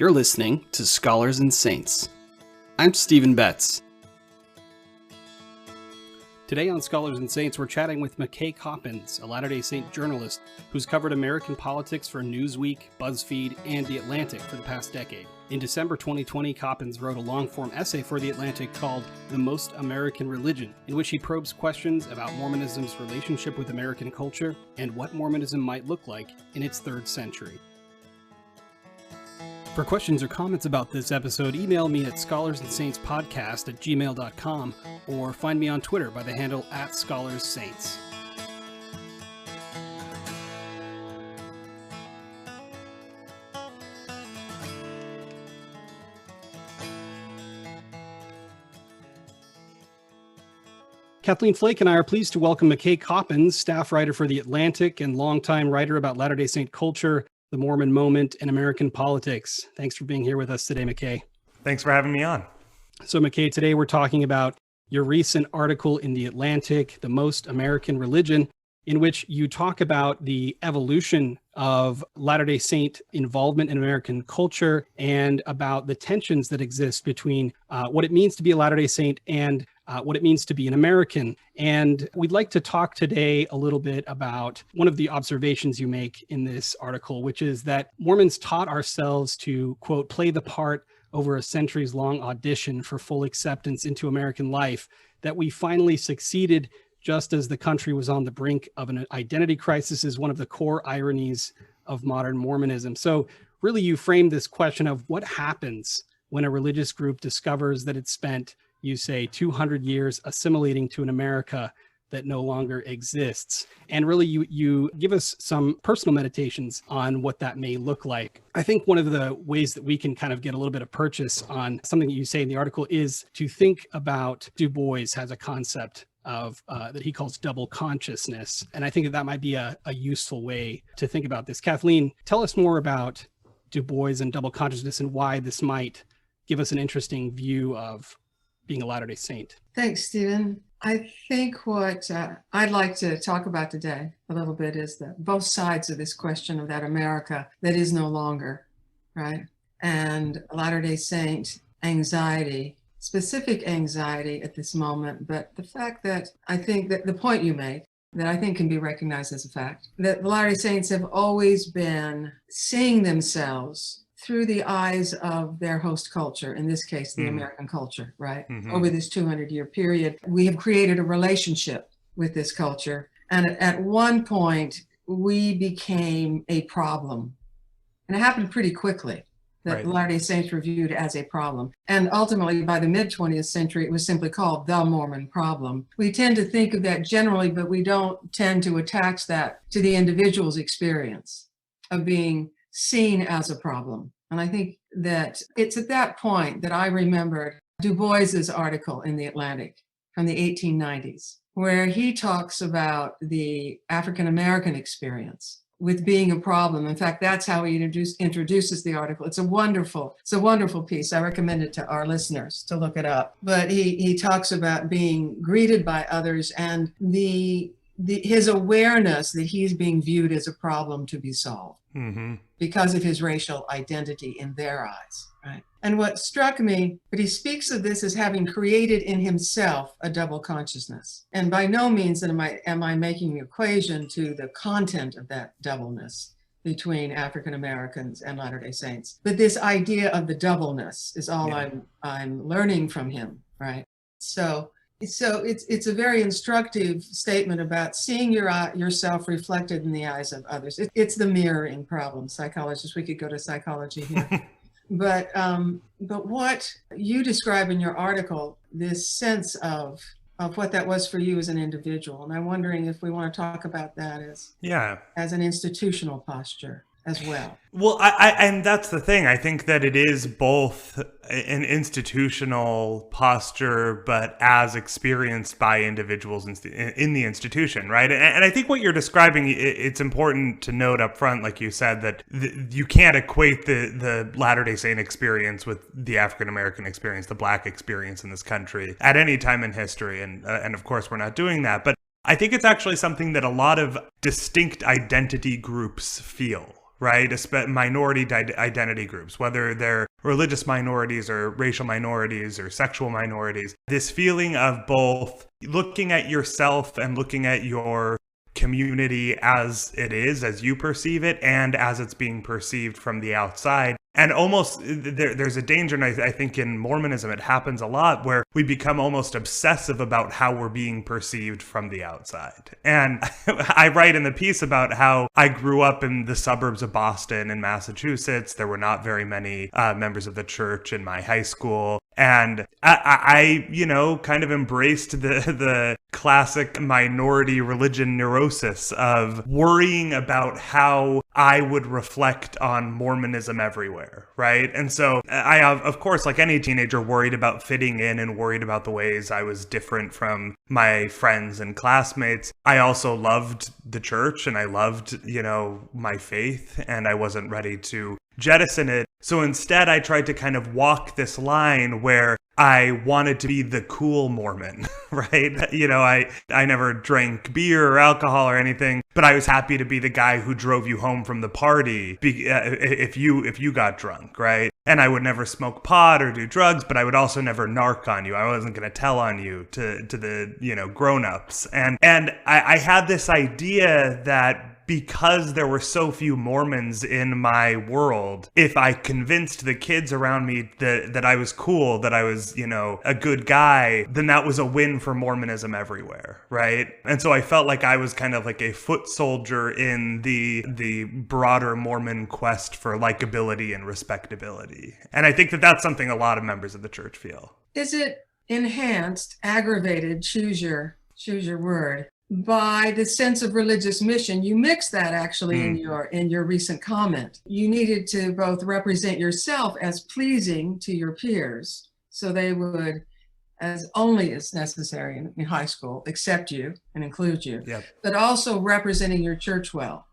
You're listening to Scholars and Saints. I'm Stephen Betts. Today on Scholars and Saints, we're chatting with McKay Coppins, a Latter-day Saint journalist who's covered American politics for Newsweek, Buzzfeed, and The Atlantic for the past decade. In December 2020, Coppins wrote a long-form essay for The Atlantic called The Most American Religion, in which he probes questions about Mormonism's relationship with American culture and what Mormonism might look like in its third century. For questions or comments about this episode, email me at scholarsandsaintspodcast@gmail.com or find me on Twitter by the handle @scholarssaints. Kathleen Flake and I are pleased to welcome McKay Coppins, staff writer for The Atlantic and longtime writer about Latter-day Saint culture, the Mormon moment, and American politics. Thanks for being here with us today, McKay. Thanks for having me on. So, McKay, today we're talking about your recent article in The Atlantic, The Most American Religion, in which you talk about the evolution of Latter-day Saint involvement in American culture and about the tensions that exist between what it means to be a Latter-day Saint and what it means to be an American. And we'd like to talk today a little bit about one of the observations you make in this article, which is that Mormons taught ourselves to, quote, play the part over a centuries-long audition for full acceptance into American life, that we finally succeeded just as the country was on the brink of an identity crisis is one of the core ironies of modern Mormonism. So really you frame this question of what happens when a religious group discovers that it's spent, you say, 200 years assimilating to an America that no longer exists. And really, you give us some personal meditations on what that may look like. I think one of the ways that we can kind of get a little bit of purchase on something that you say in the article is to think about Du Bois has a concept of that he calls double consciousness. And I think that might be a useful way to think about this. Kathleen, tell us more about Du Bois and double consciousness and why this might give us an interesting view of being a Latter-day Saint. Thanks, Stephen. I think what I'd like to talk about today a little bit is that both sides of this question of that America that is no longer, right? And Latter-day Saint anxiety, specific anxiety at this moment, but the fact that I think that the point you made that I think can be recognized as a fact, that the Latter-day Saints have always been seeing themselves through the eyes of their host culture, in this case, the American culture, right? Over this 200-year period, we have created a relationship with this culture. And at one point, we became a problem. And it happened pretty quickly that the Latter-day Saints were viewed as a problem. And ultimately, by the mid-20th century, it was simply called the Mormon problem. We tend to think of that generally, but we don't tend to attach that to the individual's experience of being seen as a problem. And I think that it's at that point that I remembered Du Bois's article in The Atlantic from the 1890s, where he talks about the African-American experience with being a problem. In fact, that's how he introduces the article. It's a wonderful piece. I recommend it to our listeners to look it up. But he talks about being greeted by others and his awareness that he's being viewed as a problem to be solved because of his racial identity in their eyes, right? And what struck me, but he speaks of this as having created in himself a double consciousness. And by no means am I making an equation to the content of that doubleness between African Americans and Latter-day Saints. But this idea of the doubleness is all I'm learning from him, right? So it's a very instructive statement about seeing yourself reflected in the eyes of others. It's the mirroring problem. Psychologists, we could go to psychology here. But what you describe in your article, this sense of what that was for you as an individual, and I'm wondering if we want to talk about that as an institutional posture as well. Well, and that's the thing. I think that it is both an institutional posture, but as experienced by individuals in the institution, right? And I think what you're describing, it's important to note up front, like you said, that you can't equate the Latter-day Saint experience with the African-American experience, the Black experience in this country at any time in history. And of course, we're not doing that. But I think it's actually something that a lot of distinct identity groups feel, right? Minority identity groups, whether they're religious minorities or racial minorities or sexual minorities. This feeling of both looking at yourself and looking at your community as it is, as you perceive it, and as it's being perceived from the outside. And almost there's a danger, and I think in Mormonism it happens a lot, where we become almost obsessive about how we're being perceived from the outside. And I write in the piece about how I grew up in the suburbs of Boston in Massachusetts. There were not very many members of the church in my high school. And I kind of embraced the classic minority religion neurosis of worrying about how I would reflect on Mormonism everywhere, right? And so I, of course, like any teenager, worried about fitting in and worried about the ways I was different from my friends and classmates. I also loved the church and I loved, my faith, and I wasn't ready to jettison it. So instead, I tried to kind of walk this line where I wanted to be the cool Mormon, right? I never drank beer or alcohol or anything, but I was happy to be the guy who drove you home from the party if you got drunk, right? And I would never smoke pot or do drugs, but I would also never narc on you. I wasn't going to tell on you to the grown-ups. And I had this idea that because there were so few Mormons in my world, if I convinced the kids around me that I was cool, that I was, a good guy, then that was a win for Mormonism everywhere, right? And so I felt like I was kind of like a foot soldier in the broader Mormon quest for likability and respectability. And I think that that's something a lot of members of the church feel. Is it enhanced, aggravated, choose your word, by the sense of religious mission? You mix that actually in your recent comment. You needed to both represent yourself as pleasing to your peers, so they would, as only as necessary in high school, accept you and include you, yep. But also representing your church well.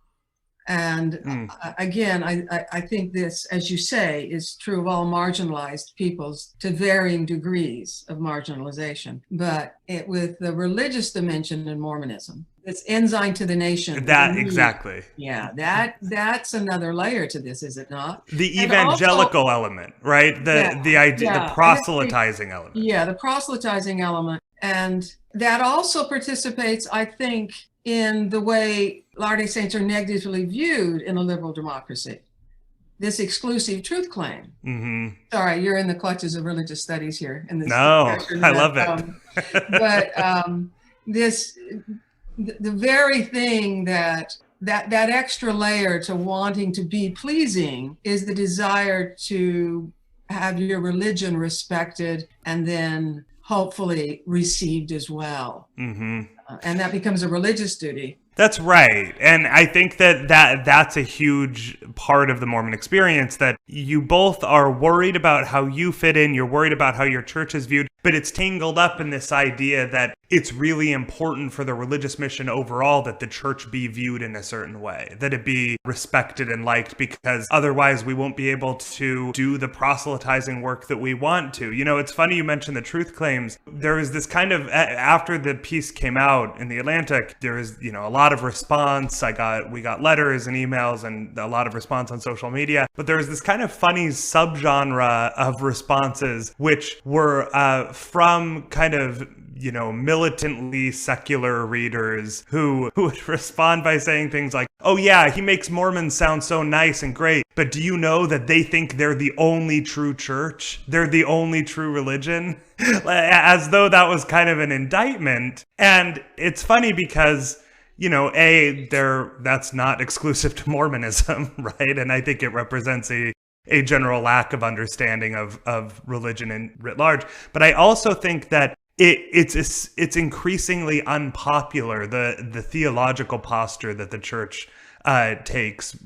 And again, I think this, as you say, is true of all marginalized peoples to varying degrees of marginalization. But with the religious dimension in Mormonism, it's ensign to the nation. Exactly. Yeah, that's another layer to this, is it not? The evangelical element, right? The idea, the proselytizing element. Yeah, the proselytizing element. And that also participates, I think, in the way Latter-day Saints are negatively viewed in a liberal democracy. This exclusive truth claim. Mm-hmm. Sorry, you're in the clutches of religious studies here. In this I love it. The very thing that extra layer to wanting to be pleasing is the desire to have your religion respected and then hopefully received as well. Mm-hmm. And that becomes a religious duty. That's right. And I think that's a huge part of the Mormon experience, that you both are worried about how you fit in, you're worried about how your church is viewed, but it's tangled up in this idea that it's really important for the religious mission overall that the church be viewed in a certain way, that it be respected and liked, because otherwise we won't be able to do the proselytizing work that we want to. It's funny you mentioned the truth claims. There was this kind of, after the piece came out in the Atlantic, there was, a lot of response. We got letters and emails and a lot of response on social media, but there was this kind of funny subgenre of responses, which were from kind of militantly secular readers who would respond by saying things like, oh yeah, he makes Mormons sound so nice and great, but do you know that they think they're the only true church? They're the only true religion? As though that was kind of an indictment. And it's funny because that's not exclusive to Mormonism, right? And I think it represents a general lack of understanding of religion in writ large. But I also think that it's increasingly unpopular, the theological posture that the church takes,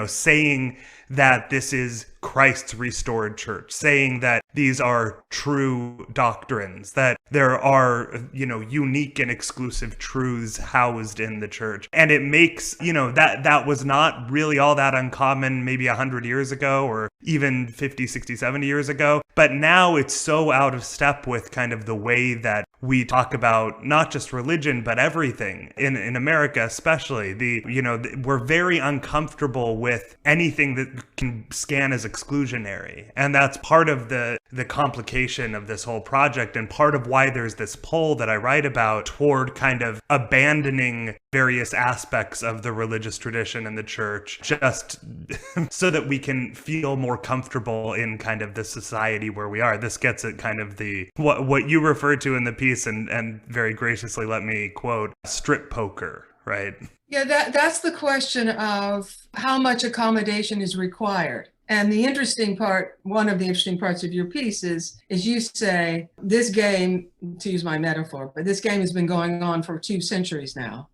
saying that this is Christ's restored church, saying that these are true doctrines, that there are, unique and exclusive truths housed in the church. And it makes, that was not really all that uncommon maybe 100 years ago or even 50, 60, 70 years ago. But now it's so out of step with kind of the way that we talk about not just religion, but everything in America, especially. We're very uncomfortable with anything that can scan as exclusionary. And that's part of the complication of this whole project, and part of why there's this pull that I write about toward kind of abandoning various aspects of the religious tradition and the church, just so that we can feel more comfortable in kind of the society where we are. This gets at kind of what you referred to in the piece, and very graciously let me quote, strip poker, right? Yeah, that's the question of how much accommodation is required. And the interesting part, one of the interesting parts of your piece is you say this game, to use my metaphor, but this game has been going on for 2 centuries now.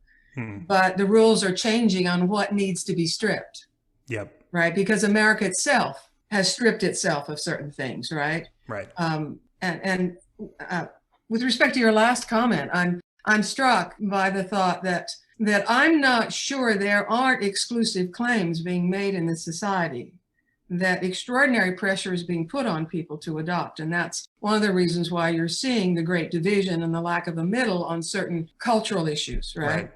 But the rules are changing on what needs to be stripped. Yep. Right? Because America itself has stripped itself of certain things, right? Right. With respect to your last comment, I'm struck by the thought that I'm not sure there aren't exclusive claims being made in this society, that extraordinary pressure is being put on people to adopt. And that's one of the reasons why you're seeing the great division and the lack of a middle on certain cultural issues, right?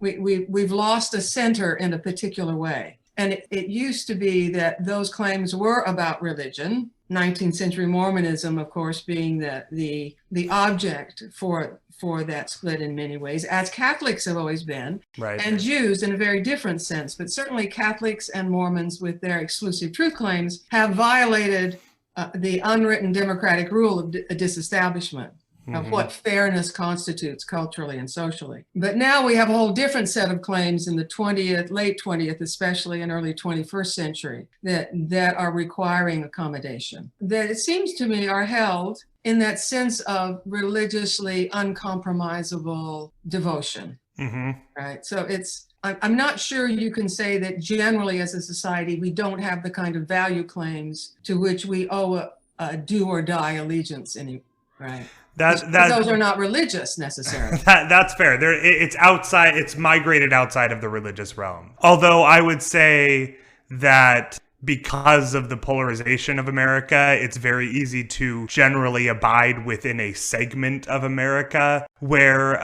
We've lost a center in a particular way. And it used to be that those claims were about religion, 19th century Mormonism, of course, being the object for that split in many ways, as Catholics have always been, and Jews in a very different sense. But certainly Catholics and Mormons with their exclusive truth claims have violated the unwritten democratic rule of disestablishment, of what fairness constitutes culturally and socially. But now we have a whole different set of claims in the late 20th, especially in early 21st century, that are requiring accommodation, that it seems to me are held in that sense of religiously uncompromisable devotion, right? So I'm not sure you can say that generally as a society, we don't have the kind of value claims to which we owe a do or die allegiance right? Those are not religious necessarily. That's fair. It's migrated outside of the religious realm. Although I would say that because of the polarization of America, it's very easy to generally abide within a segment of America where,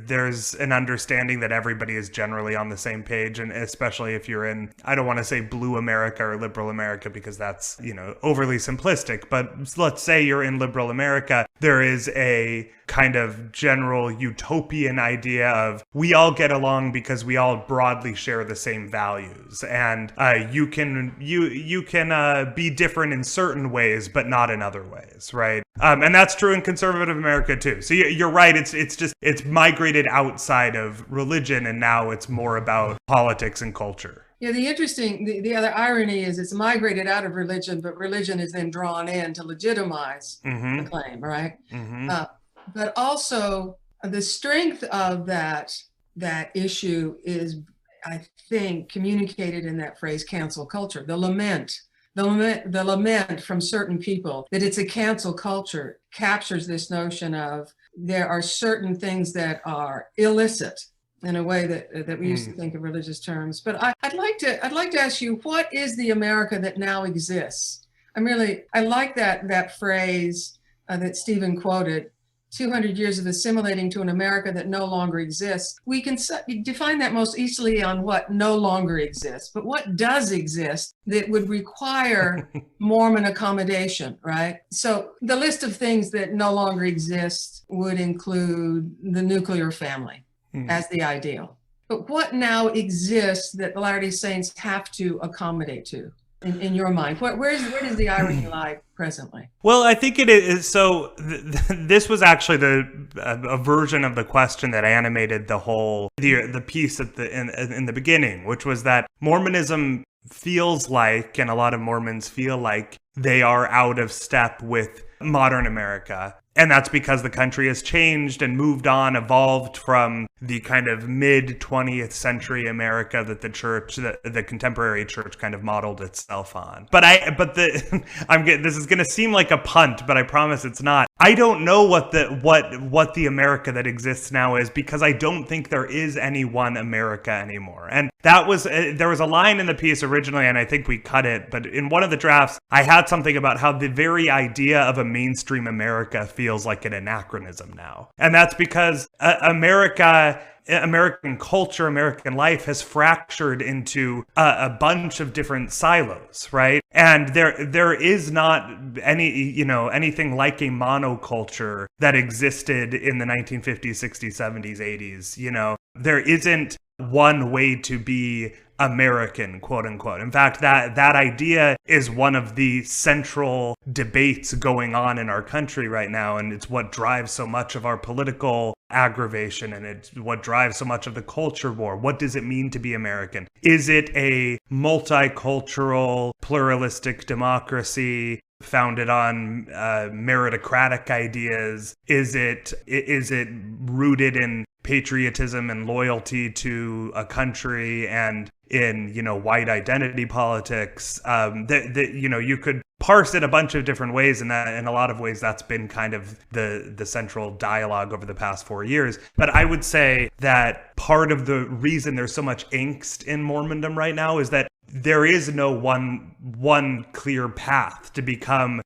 there's an understanding that everybody is generally on the same page. And especially if you're in, I don't want to say blue America or liberal America because that's, overly simplistic. But let's say you're in liberal America, there is a kind of general utopian idea of we all get along because we all broadly share the same values, and you can be different in certain ways but not in other ways, right? And that's true in conservative America too. So you're right, it's migrated outside of religion, and now it's more about politics and culture. Yeah, the other irony is it's migrated out of religion, but religion is then drawn in to legitimize the claim, right? But also the strength of that issue is, I think, communicated in that phrase, cancel culture. The lament from certain people that it's a cancel culture captures this notion of there are certain things that are illicit in a way that we used to think of religious terms. But I'd like to ask you, what is the America that now exists? I like that phrase that Stephen quoted, 200 years of assimilating to an America that no longer exists. We can define that most easily on what no longer exists, but what does exist that would require Mormon accommodation, right? So the list of things that no longer exist would include the nuclear family as the ideal. But what now exists that the Latter-day Saints have to accommodate to? In your mind, where does the irony lie presently? Well, I think it is. So this was actually a version of the question that animated the piece in the beginning, which was that Mormonism feels like, and a lot of Mormons feel like, they are out of step with modern America. And that's because the country has changed and moved on, evolved from the kind of mid 20th century America that the church, the contemporary church, kind of modeled itself on. This is going to seem like a punt, but I promise it's not. I don't know what the America that exists now is, because I don't think there is any one America anymore. And there was a line in the piece originally, and I think we cut it, but in one of the drafts, I had something about how the very idea of a mainstream America feels like an anachronism now. And that's because American culture, American life has fractured into a bunch of different silos, right? And there is not anything like a monoculture that existed in the 1950s, 60s, 70s, 80s. There isn't one way to be American, quote unquote. In fact, that idea is one of the central debates going on in our country right now, and it's what drives so much of our political aggravation, and it's what drives so much of the culture war. What does it mean to be American? Is it a multicultural, pluralistic democracy founded on meritocratic ideas? Is it rooted in patriotism and loyalty to a country and in white identity politics? You could parse it a bunch of different ways, and that in a lot of ways that's been kind of the central dialogue over the past 4 years. But I would say that part of the reason there's so much angst in Mormondom right now is that there is no one clear path to become,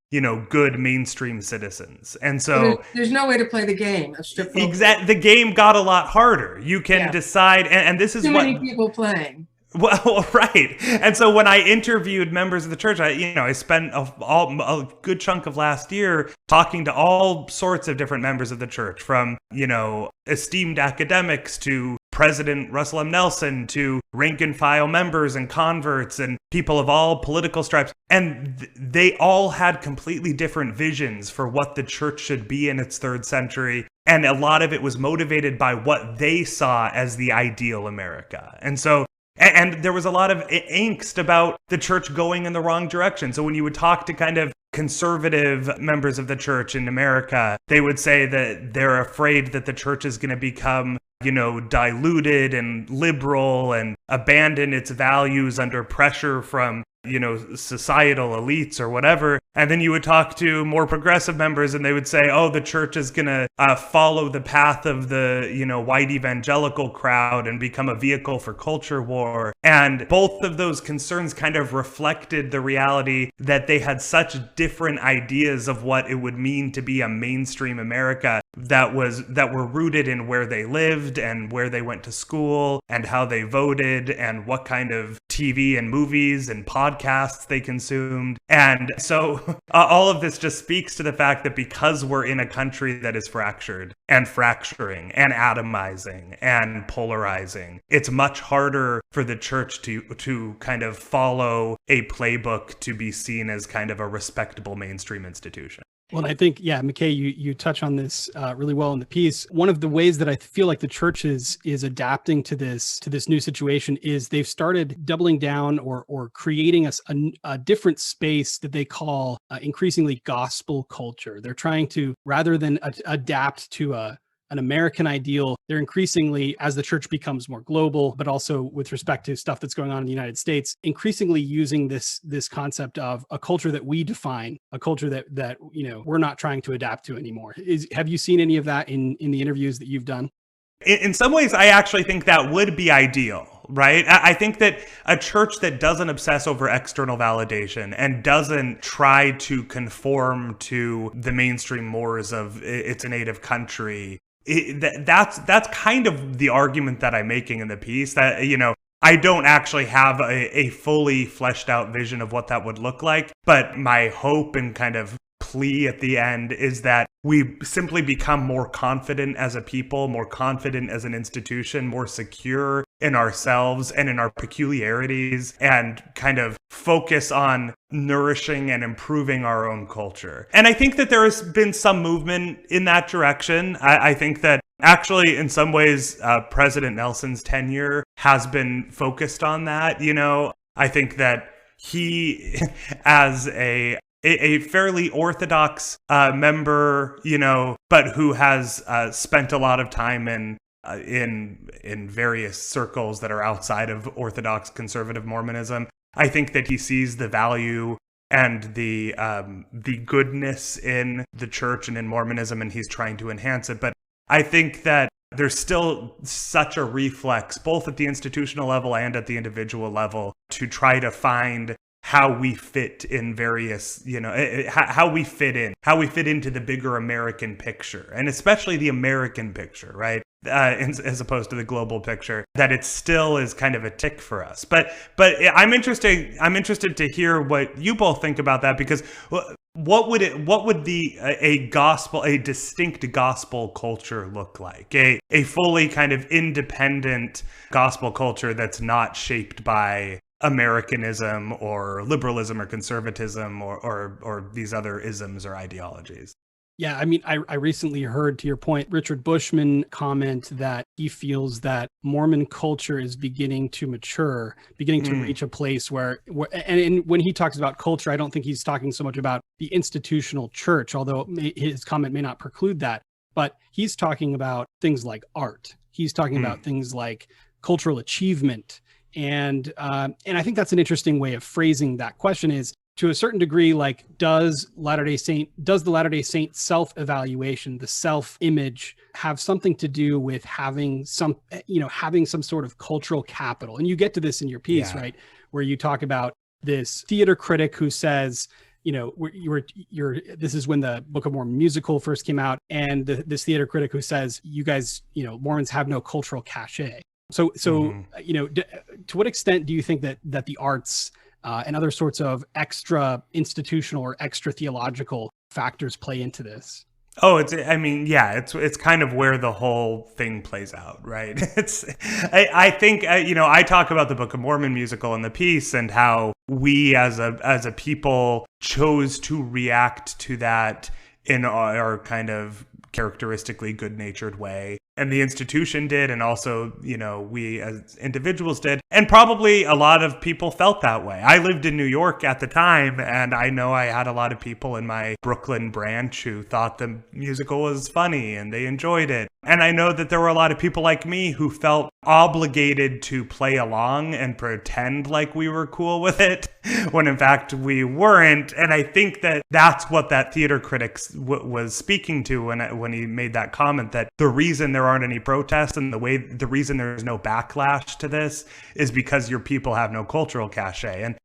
good mainstream citizens. And so there's no way to play the game of strip poker. Exactly. The game got a lot harder. You can decide, and this is too many people playing. Well, right. And so when I interviewed members of the church, I spent a good chunk of last year talking to all sorts of different members of the church, from, esteemed academics to President Russell M. Nelson to rank and file members and converts and people of all political stripes. And they all had completely different visions for what the church should be in its third century. And a lot of it was motivated by what they saw as the ideal America. And there was a lot of angst about the church going in the wrong direction. So when you would talk to kind of conservative members of the church in America, they would say that they're afraid that the church is going to become, diluted and liberal and abandon its values under pressure from, societal elites or whatever. And then you would talk to more progressive members and they would say, oh, the church is going to follow the path of the, white evangelical crowd and become a vehicle for culture war. And both of those concerns kind of reflected the reality that they had such different ideas of what it would mean to be a mainstream America that were rooted in where they lived and where they went to school and how they voted and what kind of TV and movies and podcasts they consumed. And so all of this just speaks to the fact that because we're in a country that is fractured and fracturing and atomizing and polarizing, it's much harder for the church to kind of follow a playbook to be seen as kind of a respectable mainstream institution. Well, I think, McKay, you touch on this really well in the piece. One of the ways that I feel like the church is adapting to this new situation is they've started doubling down or creating a different space that they call increasingly gospel culture. They're trying to, rather than adapt to an American ideal, they're increasingly, as the church becomes more global, but also with respect to stuff that's going on in the United States, increasingly using this concept of a culture that we define, a culture that we're not trying to adapt to anymore. Have you seen any of that in the interviews that you've done? In some ways, I actually think that would be ideal. Right? I think that a church that doesn't obsess over external validation and doesn't try to conform to the mainstream mores of its native country, that's kind of the argument that I'm making in the piece, that, I don't actually have a fully fleshed out vision of what that would look like, but my hope and kind of plea at the end is that we simply become more confident as a people, more confident as an institution, more secure in ourselves and in our peculiarities, and kind of focus on nourishing and improving our own culture. And I think that there has been some movement in that direction. I think that actually, in some ways, President Nelson's tenure has been focused on that. I think that he, as a a fairly orthodox member, but who has spent a lot of time in various circles that are outside of Orthodox conservative Mormonism. I think that he sees the value and the goodness in the church and in Mormonism, and he's trying to enhance it. But I think that there's still such a reflex, both at the institutional level and at the individual level, to try to find how we fit in various, how we fit into the bigger American picture, and especially the American picture, right? As opposed to the global picture, that it still is kind of a tick for us. But I'm interested to hear what you both think about that, because what would a distinct gospel culture look like? A fully kind of independent gospel culture that's not shaped by Americanism or liberalism or conservatism or these other isms or ideologies. Yeah, I mean, I recently heard, to your point, Richard Bushman comment that he feels that Mormon culture is beginning to mature, beginning to reach a place where and when he talks about culture, I don't think he's talking so much about the institutional church, although his comment may not preclude that, but he's talking about things like art. He's talking about things like cultural achievement. And I think that's an interesting way of phrasing that question is, to a certain degree, like, does the Latter-day Saint self-evaluation, the self-image, have something to do with having some sort of cultural capital? And you get to this in your piece, right, where you talk about this theater critic who says, this is when the Book of Mormon musical first came out, and this theater critic who says, you guys, Mormons have no cultural cachet. So to what extent do you think that the arts and other sorts of extra institutional or extra theological factors play into this? Oh, it's kind of where the whole thing plays out, right? I think, I talk about the Book of Mormon musical in the piece and how we as a people chose to react to that in our kind of characteristically good-natured way. And the institution did, and also, we as individuals did. And probably a lot of people felt that way. I lived in New York at the time, and I know I had a lot of people in my Brooklyn branch who thought the musical was funny and they enjoyed it. And I know that there were a lot of people like me who felt obligated to play along and pretend like we were cool with it, when in fact we weren't. And I think that that's what that theater critic was speaking to when he made that comment, that the reason there aren't any protests and the reason there's no backlash to this is because your people have no cultural cachet. And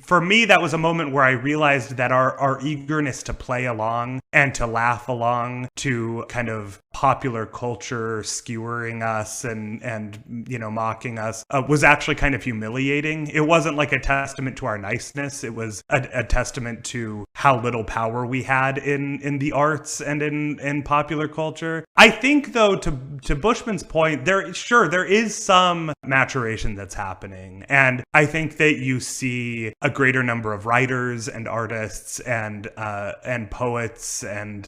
for me, that was a moment where I realized that our eagerness to play along and to laugh along to kind of popular culture skewering us and mocking us was actually kind of humiliating. It wasn't like a testament to our niceness. It was a testament to how little power we had in the arts and in popular culture. I think, though, to Bushman's point, there is some maturation that's happening. And I think that you see a greater number of writers and artists and poets and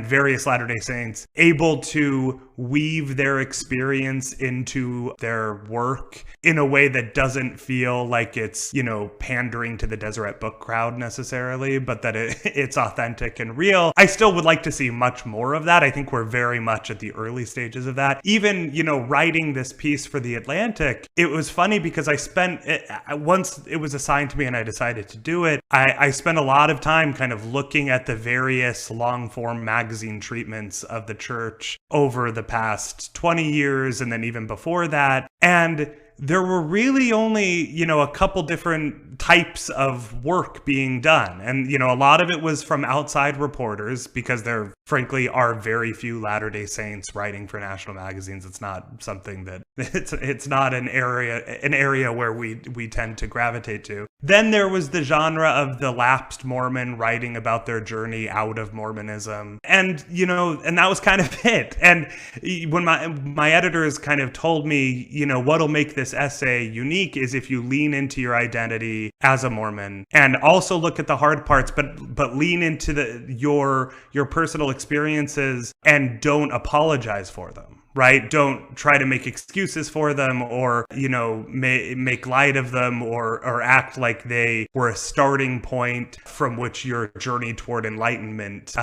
various Latter-day Saints able to weave their experience into their work in a way that doesn't feel like it's, pandering to the Deseret Book crowd necessarily, but that it's authentic and real. I still would like to see much more of that. I think we're very much at the early stages of that. Even, writing this piece for The Atlantic, it was funny because once it was assigned to me and I decided to do it, I spent a lot of time kind of looking at the various long-form magazine treatments of the church over the past 20 years and then even before that. And there were really only, a couple different types of work being done. And, a lot of it was from outside reporters, because there frankly are very few Latter-day Saints writing for national magazines. It's not something that it's not an area where we tend to gravitate to. Then there was the genre of the lapsed Mormon writing about their journey out of Mormonism. And, and that was kind of it. And when my editors kind of told me, what'll make this essay unique is if you lean into your identity as a Mormon and also look at the hard parts, but lean into your personal experiences and don't apologize for them. right? Don't try to make excuses for them or, make light of them or act like they were a starting point from which your journey toward enlightenment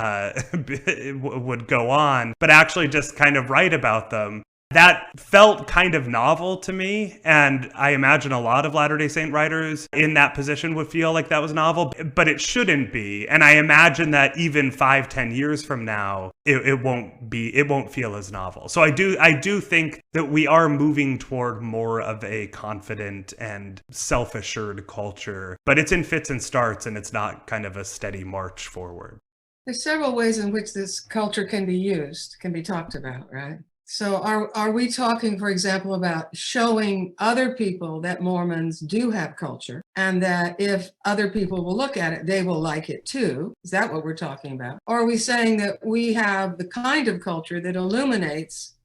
would go on, but actually just kind of write about them. That felt kind of novel to me, and I imagine a lot of Latter-day Saint writers in that position would feel like that was novel, but it shouldn't be. And I imagine that even 5-10 years from now, it won't feel as novel. So I do think that we are moving toward more of a confident and self-assured culture, but it's in fits and starts, and it's not kind of a steady march forward. There's several ways in which this culture can be used, can be talked about, right? So are we talking, for example, about showing other people that Mormons do have culture and that if other people will look at it, they will like it too? Is that what we're talking about? Or are we saying that we have the kind of culture that illuminates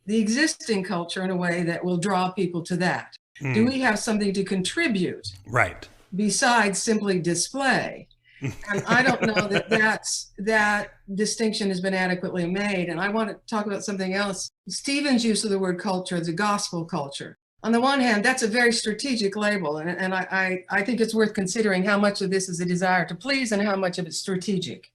the existing culture in a way that will draw people to that? Do we have something to contribute? Right. Besides simply display? And I don't know that distinction has been adequately made. And I want to talk about something else. Stephen's use of the word culture is a gospel culture. On the one hand, that's a very strategic label. And I think it's worth considering how much of this is a desire to please and how much of it's strategic.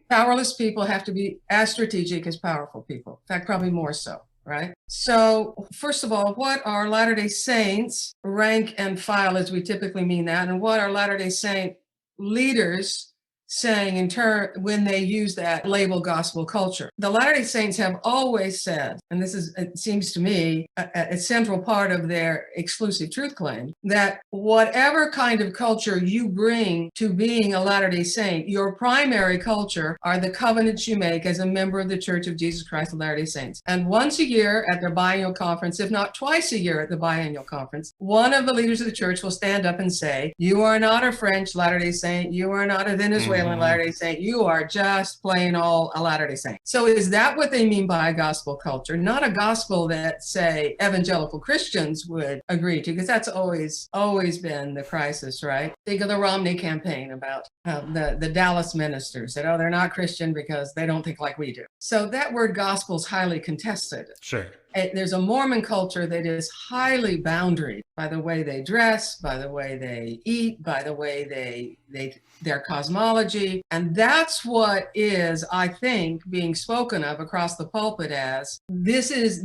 Powerless people have to be as strategic as powerful people. In fact, probably more so. Right? So first of all, what are Latter-day Saints rank and file as we typically mean that? And what are Latter-day Saint leaders saying in turn when they use that label gospel culture? The Latter-day Saints have always said, and this is, it seems to me, a central part of their exclusive truth claim, that whatever kind of culture you bring to being a Latter-day Saint, your primary culture are the covenants you make as a member of the Church of Jesus Christ of Latter-day Saints. And once a year at their biennial conference, if not twice a year at the biennial conference, one of the leaders of the church will stand up and say, you are not a French Latter-day Saint, you are not a Venezuelan Latter-day Saint, you are just plain old a Latter-day Saint. So is that what they mean by a gospel culture? Not a gospel that, say, evangelical Christians would agree to, because that's always been the crisis, right? Think of the Romney campaign about the Dallas ministers that, they're not Christian because they don't think like we do. So that word gospel is highly contested. Sure. There's a Mormon culture that is highly boundaried by the way they dress, by the way they eat, by the way their cosmology. And that's what is, I think, being spoken of across the pulpit as this is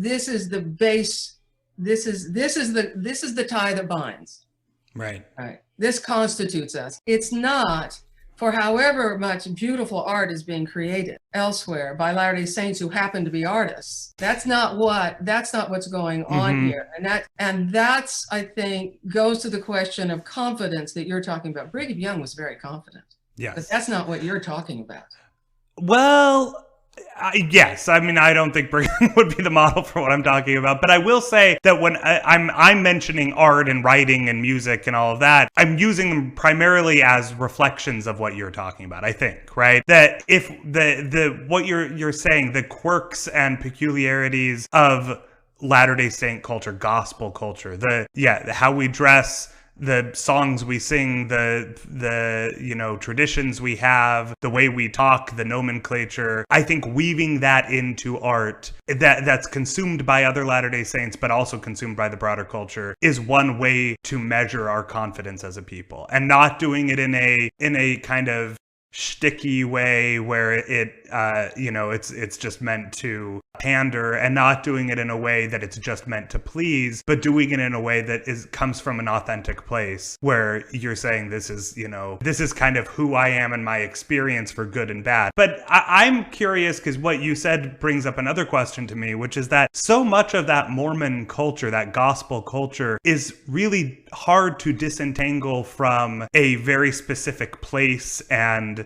the base, this is the tie that binds. Right. Right. This constitutes us. It's not for however much beautiful art is being created elsewhere by Latter-day Saints who happen to be artists. That's not what's going on here. And that's, I think, goes to the question of confidence that you're talking about. Brigham Young was very confident. Yes. But that's not what you're talking about. Well, yes. I mean, I don't think Brigham would be the model for what I'm talking about, but I will say that when I'm mentioning art and writing and music and all of that, I'm using them primarily as reflections of what you're talking about, I think, right? That if what you're saying, the quirks and peculiarities of Latter-day Saint culture, gospel culture, how we dress, the songs we sing, the traditions we have, the way we talk, the nomenclature. I think weaving that into art that's consumed by other Latter-day Saints, but also consumed by the broader culture, is one way to measure our confidence as a people, and not doing it in a kind of shticky way where it's just meant to pander, and not doing it in a way that it's just meant to please, but doing it in a way that comes from an authentic place where you're saying this is kind of who I am and my experience for good and bad. But I'm curious because what you said brings up another question to me, which is that so much of that Mormon culture, that gospel culture, is really hard to disentangle from a very specific place and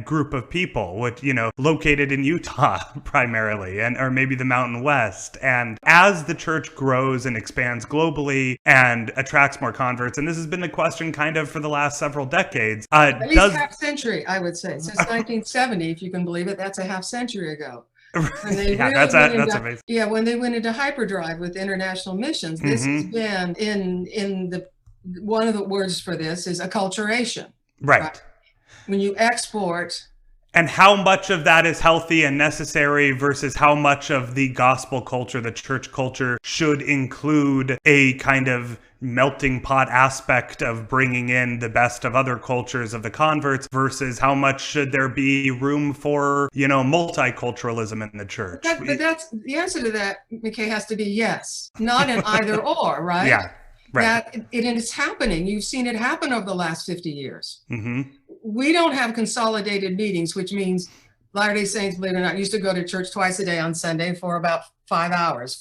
group of people, which, located in Utah primarily, or maybe the Mountain West. And as the church grows and expands globally and attracts more converts, and this has been the question kind of for the last several decades. At least half century, I would say. Since 1970, if you can believe it, that's a half century ago. That's amazing. Yeah, when they went into hyperdrive with international missions, this has been in the one of the words for this is acculturation. Right. When you export And how much of that is healthy and necessary versus how much of the gospel culture, the church culture, should include a kind of melting pot aspect of bringing in the best of other cultures of the converts versus how much should there be room for, multiculturalism in the church? But that's the answer to that, McKay, has to be yes, not an either or, right? Yeah, right. That it's happening. You've seen it happen over the last 50 years. Mm-hmm. We don't have consolidated meetings, which means Latter-day Saints, believe it or not, used to go to church twice a day on Sunday for about 4 hours,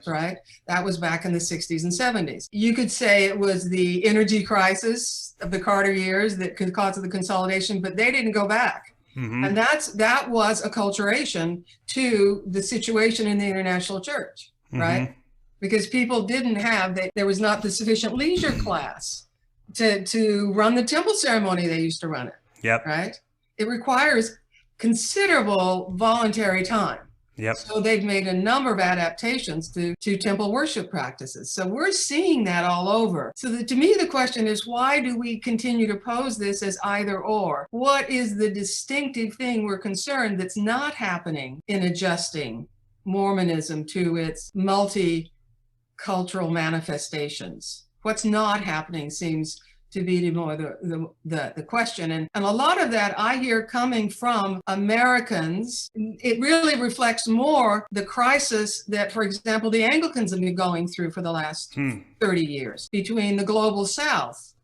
right? That was back in the 60s and 70s. You could say it was the energy crisis of the Carter years that could cause the consolidation, but they didn't go back. Mm-hmm. And that was acculturation to the situation in the international church, right? Mm-hmm. Because people didn't have, there was not the sufficient leisure class to run the temple ceremony they used to run it. Yep. Right? It requires considerable voluntary time. Yep. So they've made a number of adaptations to temple worship practices. So we're seeing that all over. So to me, the question is, why do we continue to pose this as either or? What is the distinctive thing we're concerned that's not happening in adjusting Mormonism to its multicultural manifestations? What's not happening seems to be more the question. And a lot of that I hear coming from Americans. It really reflects more the crisis that, for example, the Anglicans have been going through for the last 30 years between the global South.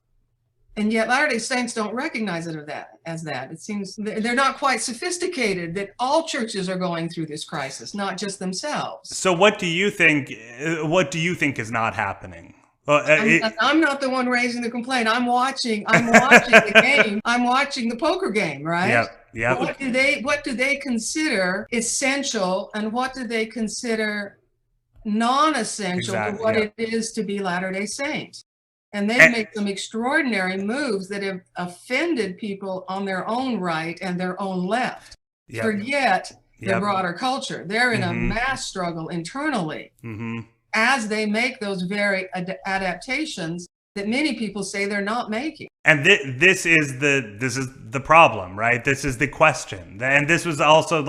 And yet Latter-day Saints don't recognize it as that. It seems they're not quite sophisticated that all churches are going through this crisis, not just themselves. So what do you think is not happening? Well, I'm not the one raising the complaint. I'm watching the game. I'm watching the poker game, right? Yep. What do they consider essential, and what do they consider non-essential to what it is to be Latter-day Saints? And they've made some extraordinary moves that have offended people on their own right and their own left. Forget the broader culture. They're in a mass struggle internally. Mm-hmm. As they make those very adaptations that many people say they're not making. And this is the problem, right? This is the question. And this was also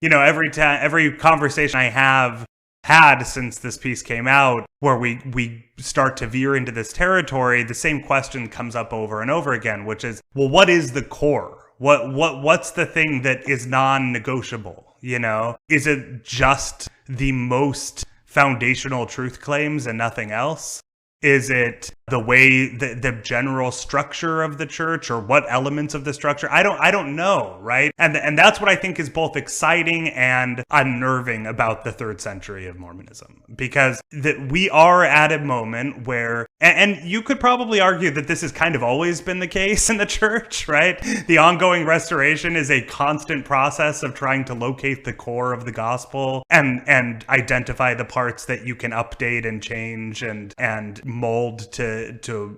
every conversation I have had since this piece came out, where we start to veer into this territory, the same question comes up over and over again, which is, well, what is the core? What's the thing that is non-negotiable? Is it just the most foundational truth claims and nothing else? Is it the way the general structure of the church, or what elements of the structure? I don't know, right? And that's what I think is both exciting and unnerving about the 3rd century of Mormonism, because we are at a moment where, and you could probably argue that this has kind of always been the case in the church, right? The ongoing restoration is a constant process of trying to locate the core of the gospel and identify the parts that you can update and change and mold to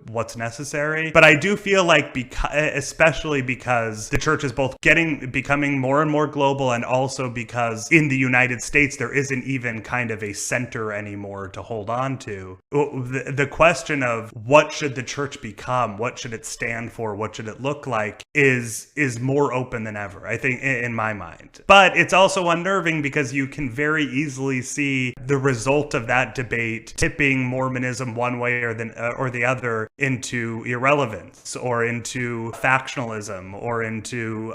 what's necessary. But I do feel like, especially because the church is both becoming more and more global, and also because in the United States there isn't even kind of a center anymore to hold on to. The question of what should the church become, what should it stand for, what should it look like, is more open than ever, I think, in my mind. But it's also unnerving because you can very easily see the result of that debate tipping Mormonism one way or the other into irrelevance, or into factionalism, or into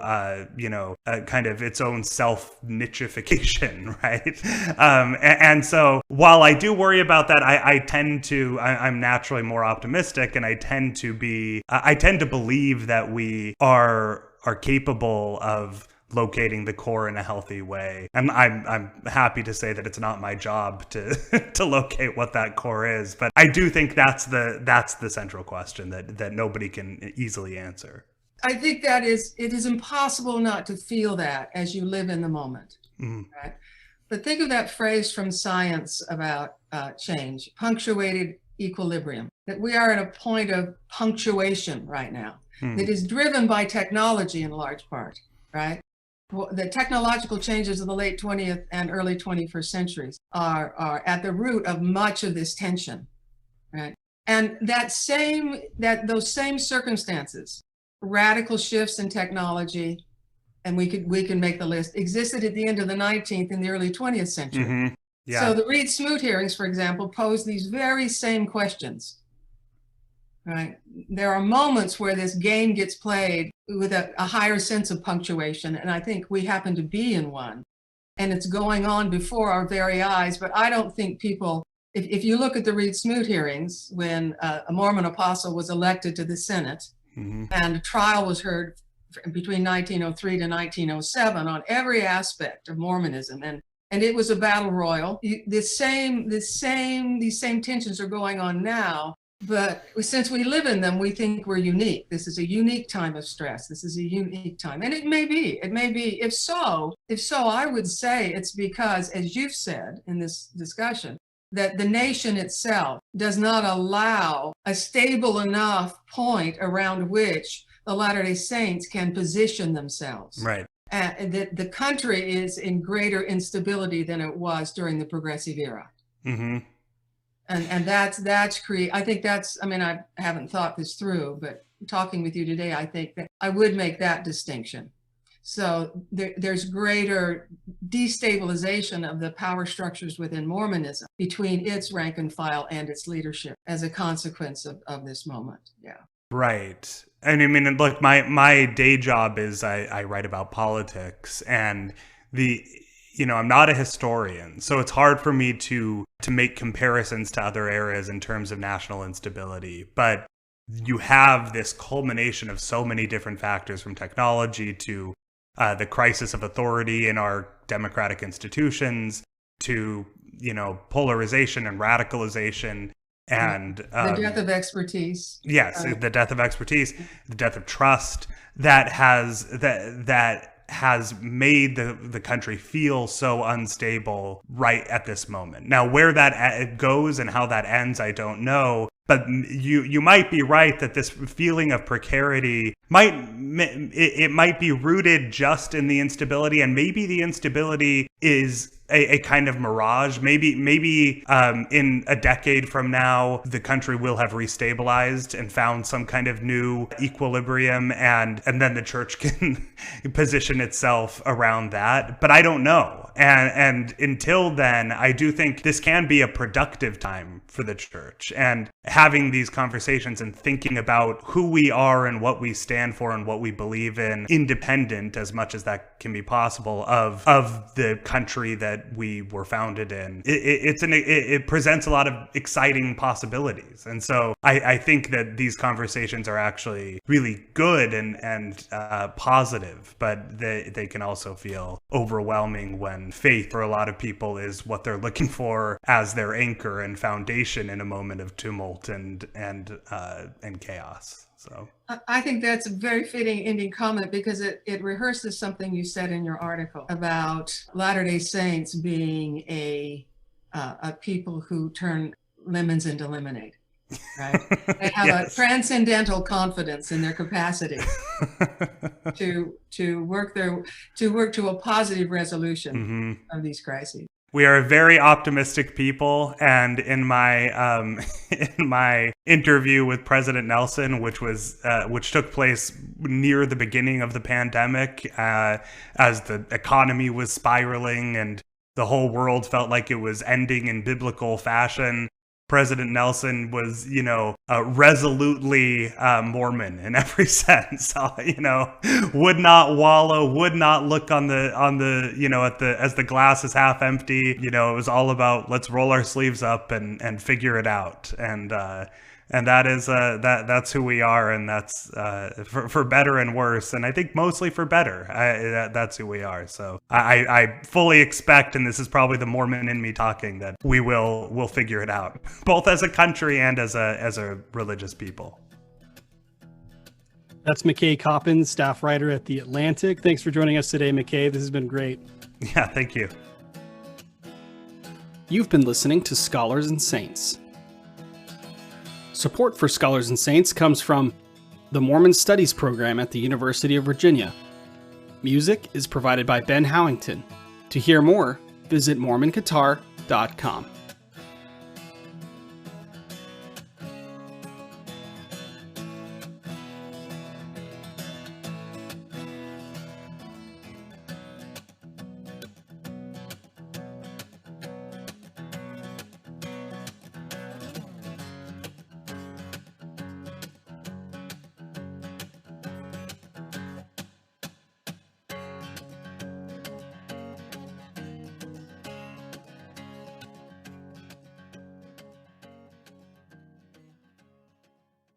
kind of its own self-nichification, right? And so while I do worry about that, I'm naturally more optimistic, and I tend to believe that we are capable of locating the core in a healthy way. And I'm happy to say that it's not my job to to locate what that core is, but I do think that's the central question that nobody can easily answer. I think it is impossible not to feel that as you live in the moment. Right? But think of that phrase from science about change, punctuated equilibrium, that we are at a point of punctuation right now that is driven by technology in large part, right? The technological changes of the late 20th and early 21st centuries are at the root of much of this tension, right? And those same circumstances, radical shifts in technology, and we can make the list, existed at the end of the 19th and the early 20th century. Mm-hmm. Yeah. So the Reed-Smoot hearings, for example, pose these very same questions. Right. There are moments where this game gets played with a higher sense of punctuation, and I think we happen to be in one. And it's going on before our very eyes. But I don't think people, if you look at the Reed-Smoot hearings, when a Mormon apostle was elected to the Senate, Mm-hmm. and a trial was heard between 1903 to 1907 on every aspect of Mormonism, and it was a battle royal. These same tensions are going on now. But since we live in them, we think we're unique. This is a unique time of stress. This is a unique time. And it may be. If so, I would say it's because, as you've said in this discussion, that the nation itself does not allow a stable enough point around which the Latter-day Saints can position themselves. Right. That the country is in greater instability than it was during the Progressive era. Mm-hmm. And that's I think that's, I mean, I haven't thought this through, but talking with you today, I think that I would make that distinction. So there's greater destabilization of the power structures within Mormonism between its rank and file and its leadership as a consequence of this moment. Yeah. Right. And I mean, look, my day job is I write about politics, and I'm not a historian, so it's hard for me to make comparisons to other areas in terms of national instability. But you have this culmination of so many different factors, from technology to the crisis of authority in our democratic institutions to, polarization and radicalization and the death of expertise. Yes, the death of expertise, the death of trust that has made the country feel so unstable right at this moment. Now, where that goes and how that ends, I don't know. But you might be right that this feeling of precarity might be rooted just in the instability, and maybe the instability is a kind of mirage. Maybe in a decade from now, the country will have restabilized and found some kind of new equilibrium, and then the church can position itself around that. But I don't know. And until then, I do think this can be a productive time for the church, and having these conversations and thinking about who we are and what we stand for and what we believe in, independent as much as that can be possible of the country that we were founded in. It presents a lot of exciting possibilities. And so I think that these conversations are actually really good and positive, but they can also feel overwhelming when faith for a lot of people is what they're looking for as their anchor and foundation in a moment of tumult and chaos. So I think that's a very fitting ending comment, because it rehearses something you said in your article about Latter-day Saints being a people who turn lemons into lemonade. Right? They have yes. a transcendental confidence in their capacity to work to a positive resolution mm-hmm. of these crises. We are a very optimistic people, and in my interview with President Nelson, which took place near the beginning of the pandemic, as the economy was spiraling and the whole world felt like it was ending in biblical fashion, President Nelson was, resolutely Mormon in every sense. Would not wallow, would not look on the as the glass is half empty. It was all about let's roll our sleeves up and figure it out. And that is that's who we are, and that's for better and worse, and I think mostly for better. That's who we are. So I fully expect, and this is probably the Mormon in me talking, that we'll figure it out, both as a country and as a religious people. That's McKay Coppins, staff writer at The Atlantic. Thanks for joining us today, McKay. This has been great. Yeah, thank you. You've been listening to Scholars and Saints. Support for Scholars and Saints comes from the Mormon Studies program at the University of Virginia. Music is provided by Ben Howington. To hear more, visit mormonguitar.com.